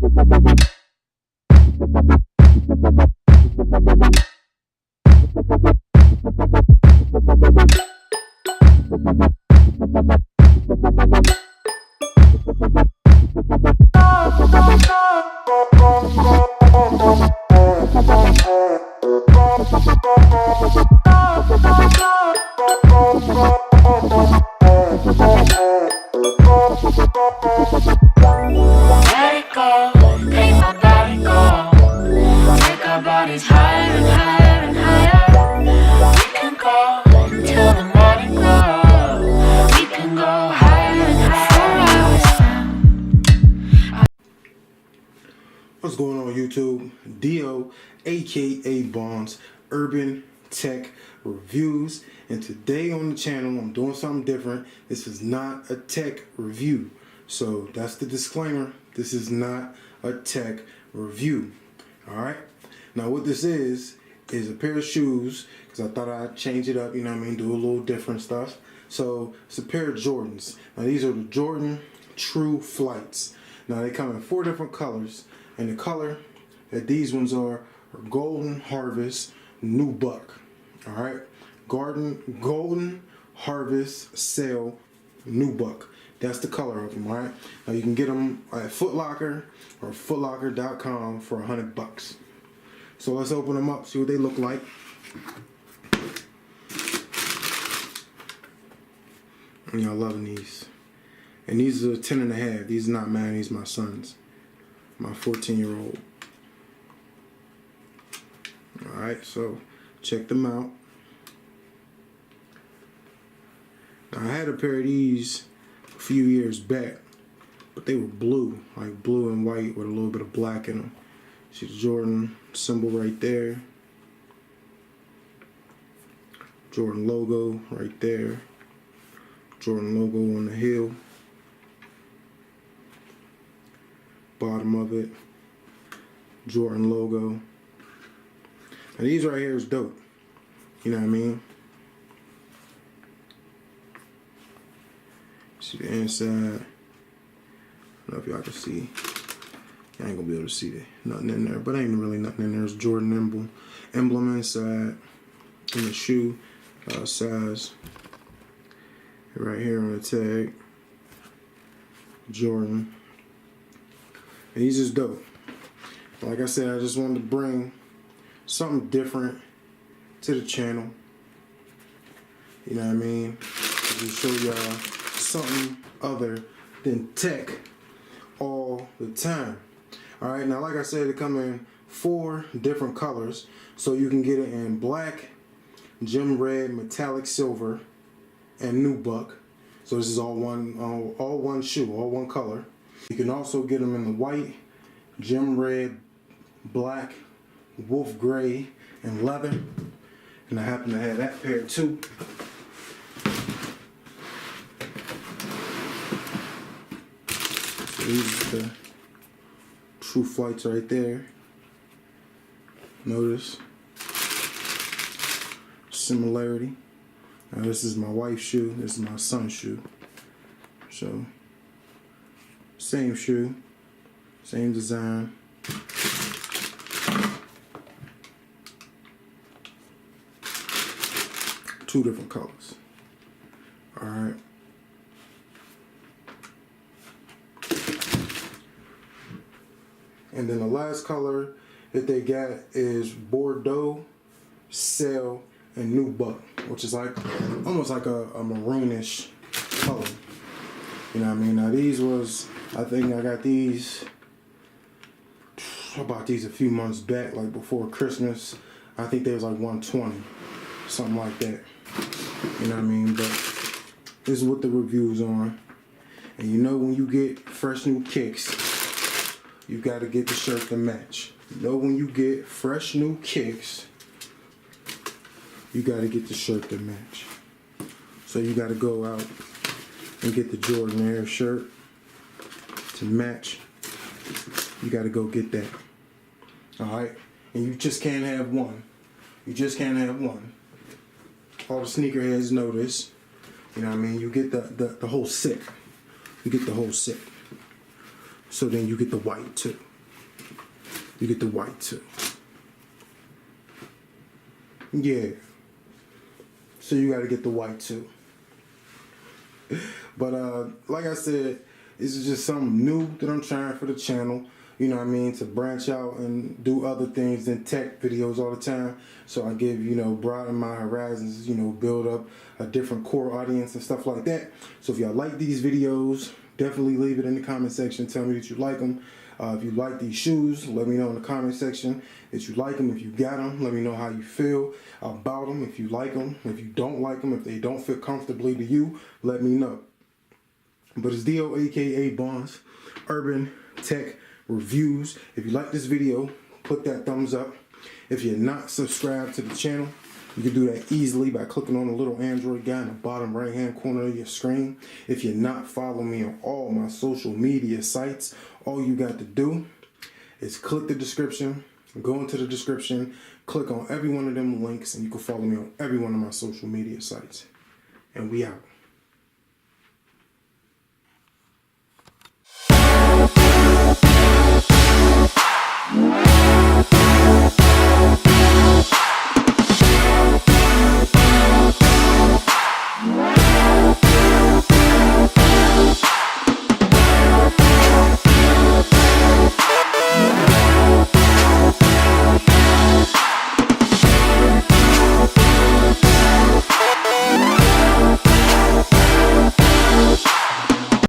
Let it go, make my body go. Take our bodies higher and higher and higher. We can go till the morning glow. We can go higher and higher. What's going on YouTube? Dio, aka Bonds, Urban Tech Reviews, and today on the channel I'm doing something different. This is not a tech review, so that's the disclaimer. This is not a tech review. Alright, now what this is a pair of shoes, because I thought I'd change it up, you know what I mean, do a little different stuff. So it's a pair of Jordans. Now these are the Jordan True Flights. Now they come in 4 different colors, and the color that these ones are Golden Harvest Nubuck. Alright, Golden Harvest Sale Nubuck. That's the color of them. Alright, now you can get them at Foot Locker or footlocker.com for $100. So let's open them up, see what they look like. And y'all loving these. And these are 10 and a half. These are not mine, these are my son's. My 14-year-old. Alright, so check them out. Now, I had a pair of these a few years back, but they were blue, like blue and white with a little bit of black in them. See the Jordan symbol right there. Jordan logo right there. Jordan logo on the heel. Bottom of it, Jordan logo. And these right here is dope. You know what I mean? See the inside. I don't know if y'all can see. I ain't gonna be able to see nothing in there, but ain't really nothing in there. There's Jordan emblem inside, in the shoe size. Right here on the tag, Jordan. And these is dope. Like I said, I just wanted to bring something different to the channel. You know what I mean? Just show y'all something other than tech all the time. Alright, now like I said, they come in 4 different colors. So you can get it in black, gem red, metallic silver, and nubuck. So this is all one shoe, all one color. You can also get them in the white, gem red, black, wolf gray, and leather. And I happen to have that pair too. So these are the True Flights right there. Notice similarity. Now this is my wife's shoe, this is my son's shoe. So same shoe, same design. Two different colors. Alright. And then the last color that they got is Bordeaux, Sail, and Nubuck, which is like almost like a maroonish color. You know what I mean? Now these was, I think I got these, I bought these a few months back, like before Christmas. I think they was like $120, something like that. You know what I mean? But this is what the review's on. And you know when you get fresh new kicks, you gotta get the shirt to match. You know when you get fresh new kicks, you gotta get the shirt to match. So you gotta go out and get the Jordan Air shirt to match. You gotta go get that. Alright? And you just can't have one. You just can't have one. All the sneakerheads know this. You know what I mean? You get the whole set. You get the whole set. So then you get the white too. you get the white too. Yeah. So you got to get the white too. But like I said, this is just something new that I'm trying for the channel. You know what I mean? To branch out and do other things than tech videos all the time. So I give, you know, broaden my horizons, you know, build up a different core audience and stuff like that. So if y'all like these videos, definitely leave it in the comment section. Tell me that you like them. If you like these shoes, let me know in the comment section that you like them. If you got them, let me know how you feel about them. If you like them, if you don't like them, if they don't fit comfortably to you, let me know. But it's Dio, aka Bonds, Urban Tech Reviews. If you like this video, put that thumbs up. If you're not subscribed to the channel, you can do that easily by clicking on the little Android guy in the bottom right hand corner of your screen. If you're not following me on all my social media sites, all you got to do is click the description, go into the description, click on every one of them links, and you can follow me on every one of my social media sites. And we out.